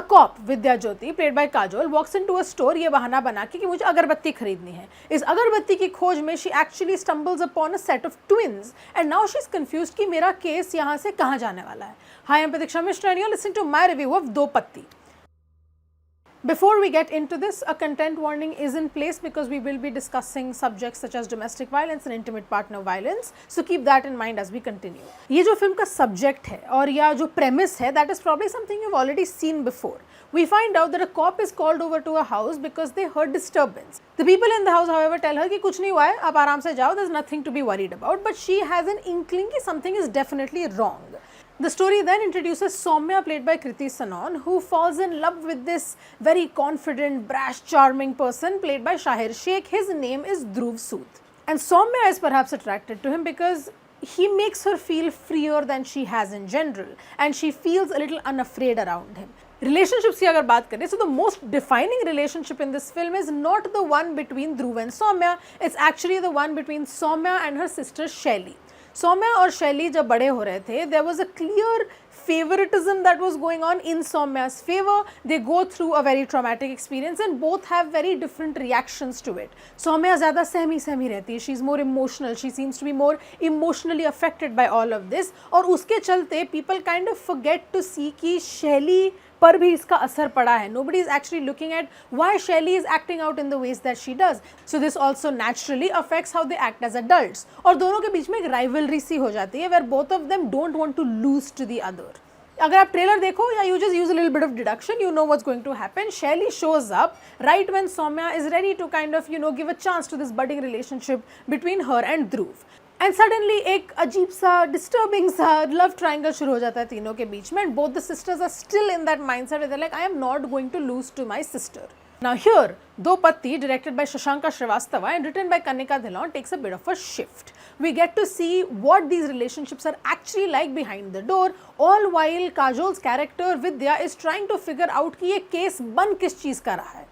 cop, Vidya Jyoti, played by Kajol, walks into a store ये बहाना बना के कि मुझे अगरबत्ती खरीदनी है. इस अगरबत्ती की खोज में she actually stumbles upon a set of twins and now she's confused कि मेरा केस यहाँ से कहाँ जाने वाला है. Hi, I'm Pratiksha Mishra and you're listening to my review of Do Patti. Before we get into this, a content warning is in place because we will be discussing subjects such as domestic violence and intimate partner violence. So keep that in mind as we continue. ये जो film का subject है और या जो premise है, that is probably something you've already seen before. We find out that a cop is called over to a house because they heard disturbance. The people in the house, however, tell her कि कुछ नहीं हुआ है, आप आराम से जाओ, there's nothing to be worried about. But she has an inkling कि something is definitely wrong. The story then introduces Soumya, played by Kriti Sanon, who falls in love with this very confident, brash, charming person played by Shaheer. Sheikh, his name is Dhruv Sood. And Soumya is perhaps attracted to him because he makes her feel freer than she has in general and she feels a little unafraid around him. Relationships की अगर बात करें, so the most defining relationship in this film is not the one between Dhruv and Soumya, it's actually the one between Soumya and her sister Shelly. Saumya और शैली जब बड़े हो रहे थे, there was a clear favoritism that was going on in Soumya's favor. They go through a very traumatic experience and both have very different reactions to it. Soumya ज़्यादा सहमी रहती है, she's more emotional, she seems to be more emotionally affected by all of this. और उसके चलते people kind of forget to see कि शैली पर भी इसका असर पड़ा है. Nobody is actually looking at why Shelly is acting out in the ways that she does. So this also naturally affects how they act as adults. और दोनों के बीच में एक rivalry सी हो जाती है where both of them don't want to lose to the other. अगर आप ट्रेलर देखो या you just use a little bit of deduction, you know what's going to happen. Shelly shows up right when Soumya is ready to kind of, give a chance to this budding relationship between her and Dhruv. And suddenly एक अजीब सा disturbing सा love triangle शुरू हो जाता है तीनों के बीच में and both the sisters are still in that mindset where they're like, I am not going to lose to my sister. Now here, Do Patti, directed by Shashanka Chaturvedi and written by Kanika, Dhillon, takes a bit of a shift. We get to see what these relationships are actually like behind the door, all while Kajol's character Vidya is trying to figure out कि ये case बन किस चीज़ का रहा है.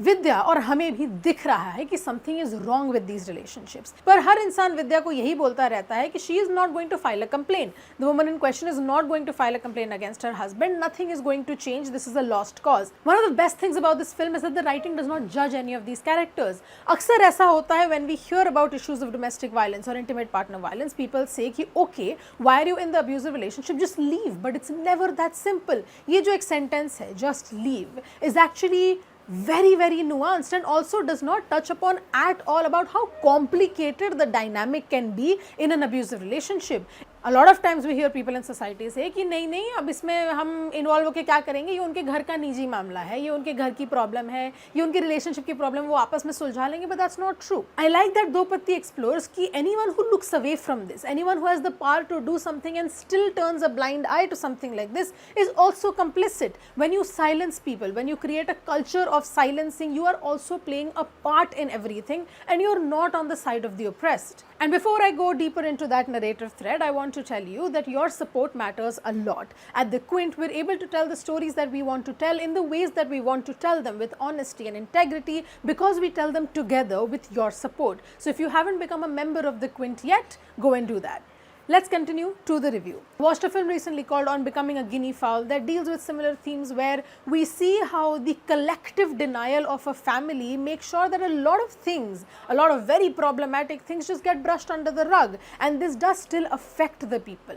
विद्या और हमें भी दिख रहा है कि something is wrong with these relationships, पर हर इंसान विद्या को यही बोलता रहता है कि she is not going to file a complaint. The woman in question is not going to file a complaint against her husband. Nothing is going to change. This is a lost cause. One of the best things about this film is that the writing does not जज any of these characters. अक्सर ऐसा होता है when we hear about issues of domestic violence और intimate partner violence, people से कि okay, why are you in the abusive relationship, just leave. But it's never that simple. ये जो एक सेंटेंस है, just leave, is actually very nuanced and also does not touch upon at all about how complicated the dynamic can be in an abusive relationship. A lot of times we hear people in society say कि नहीं अब इसमें हम involve होकर क्या करेंगे, ये उनके घर का निजी मामला है, ये उनके घर की प्रॉब्लम है, ये उनके रिलेशनशिप की प्रॉब्लम, वो आपस में सुलझा लेंगे. But that's not true. I like that Do Patti explores कि anyone who looks away from this, anyone who has the power to do something and still turns a blind eye to something like this is also complicit. When you silence people, when you create a culture of silencing, you are also playing a part in everything and you're not on the side of the oppressed. And before I go deeper into that narrative thread, I want to tell you that your support matters a lot. At The Quint, we're able to tell the stories that we want to tell in the ways that we want to tell them, with honesty and integrity, because we tell them together with your support. So if you haven't become a member of The Quint yet, go and do that. Let's continue to the review. I watched a film recently called On Becoming a Guinea Fowl that deals with similar themes where we see how the collective denial of a family makes sure that a lot of things, a lot of very problematic things just get brushed under the rug, and this does still affect the people.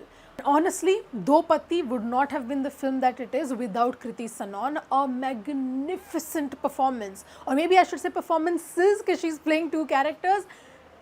Honestly, Do Patti would not have been the film that it is without Kriti Sanon. A magnificent performance, or maybe I should say performances, because she's playing two characters.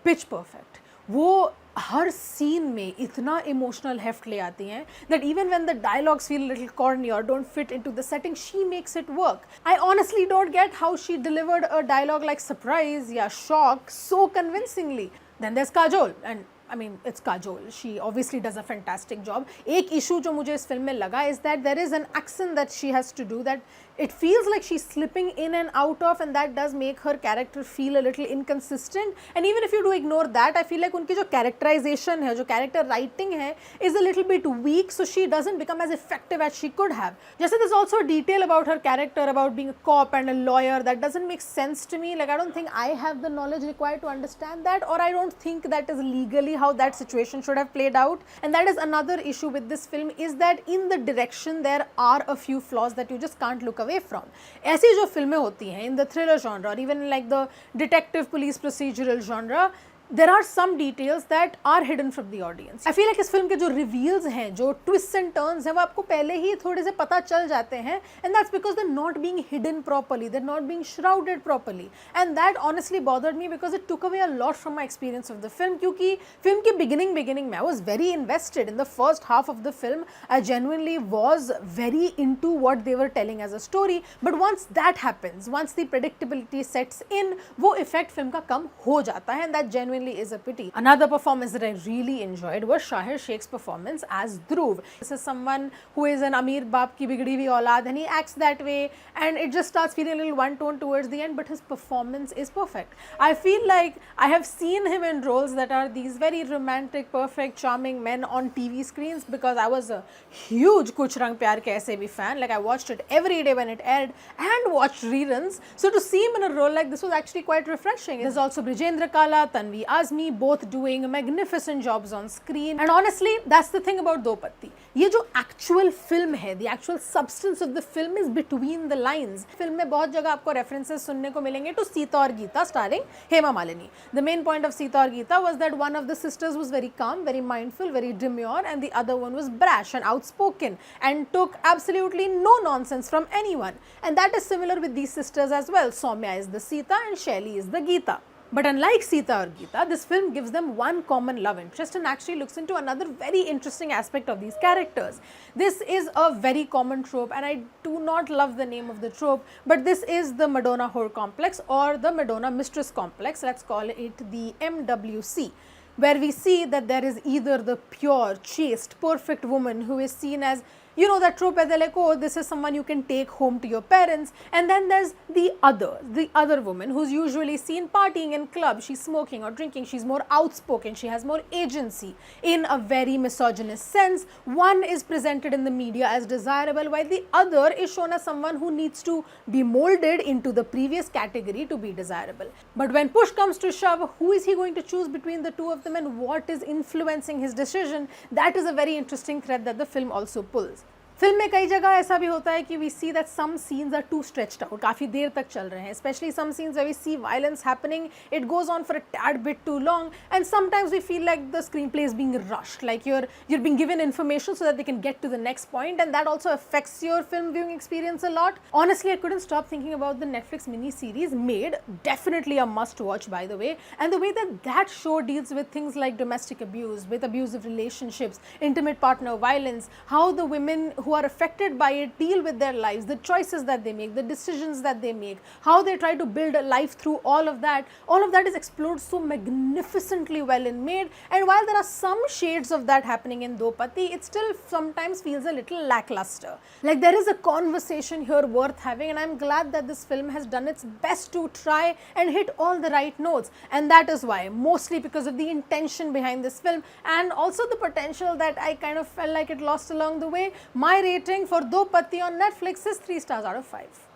Pitch perfect. वो हर scene में इतना emotional heft ले आती हैं that even when the dialogues feel a little corny or don't fit into the setting, she makes it work. I honestly don't get how she delivered a dialogue like surprise या shock so convincingly. Then there's Kajol, and I mean, it's Kajol. She obviously does a fantastic job. एक issue जो मुझे इस film में लगा is that there is an accent that she has to do that it feels like she's slipping in and out of, and that does make her character feel a little inconsistent. And even if you do ignore that, I feel like उनकी जो characterization है, जो character writing है, is a little bit weak, so she doesn't become as effective as she could have. जैसे there's also a detail about her character about being a cop and a lawyer that doesn't make sense to me. Like, I don't think I have the knowledge required to understand that, or I don't think that is legally how that situation should have played out. And that is another issue with this film, is that in the direction there are a few flaws that you just can't look away from. ऐसी जो फिल्में होती हैं in the thriller genre or even like the detective police procedural genre, there are some details that are hidden from the audience. I feel like इस film के जो reveals हैं, जो twists and turns हैं, वो आपको पहले ही थोड़े से पता चल जाते हैं, and that's because they're not being hidden properly, they're not being shrouded properly, and that honestly bothered me because it took away a lot from my experience of the film. क्योंकि film के beginning में I was very invested in the first half of the film. I genuinely was very into what they were telling as a story, but once that happens, once the predictability sets in, वो effect film का कम हो जाता है, and that genuinely is a pity. Another performance that I really enjoyed was Shaheer Sheikh's performance as Dhruv. This is someone who is an Amir Baap ki bigdi hui aulad, and he acts that way, and it just starts feeling a little one-tone towards the end, but his performance is perfect. I feel like I have seen him in roles that are these very romantic, perfect, charming men on TV screens, because I was a huge Kuch Rang Pyar Ke Aise Bhi fan. Like, I watched it every day when it aired and watched reruns. So to see him in a role like this was actually quite refreshing. There's also Brijendra Kala, Tanvi Azmi, both doing magnificent jobs on screen. And honestly, that's the thing about Do Patti. ये जो actual film है, the actual substance of the film is between the lines. Film में बहुत जगह आपको references सुनने को मिलेंगे to Sita और Geeta starring Hema Malini. The main point of Sita और Geeta was that one of the sisters was very calm, very mindful, very demure, and the other one was brash and outspoken and took absolutely no nonsense from anyone. And that is similar with these sisters as well. Soumya is the Sita and Shaili is the Geeta. But unlike Sita or Geeta, this film gives them one common love interest and actually looks into another very interesting aspect of these characters. This is a very common trope, and I do not love the name of the trope, but this is the Madonna whore complex or the Madonna mistress complex. Let's call it the MWC, where we see that there is either the pure, chaste, perfect woman who is seen as, you know, that trope है like, oh, this is someone you can take home to your parents, and then there's the other woman who's usually seen partying in clubs, she's smoking or drinking, she's more outspoken, she has more agency in a very misogynist sense. One is presented in the media as desirable, while the other is shown as someone who needs to be molded into the previous category to be desirable. But when push comes to shove, who is he going to choose between the two of them, and what is influencing his decision? That is a very interesting thread that the film also pulls. Film में कई जगह ऐसा भी होता है कि we see that some scenes are too stretched out, काफ़ी देर तक चल रहे हैं, specially some scenes where we see violence happening, it goes on for a tad bit too long, and sometimes we feel like the screenplay is being rushed, like you're being given information so that they can get to the next point, and that also affects your film viewing experience a lot. Honestly, I couldn't stop thinking about the Netflix mini series Made, definitely a must watch by the way, and the way that show deals with things like domestic abuse, with abusive relationships, intimate partner violence, how the women who are affected by it deal with their lives, the choices that they make, the decisions that they make, how they try to build a life through all of that is explored so magnificently well in Made. And while there are some shades of that happening in Do Patti, it still sometimes feels a little lackluster. Like, there is a conversation here worth having, and I'm glad that this film has done its best to try and hit all the right notes, and that is why, mostly because of the intention behind this film and also the potential that I kind of felt like it lost along the way, my rating for Do Patti on Netflix is 3 stars out of 5.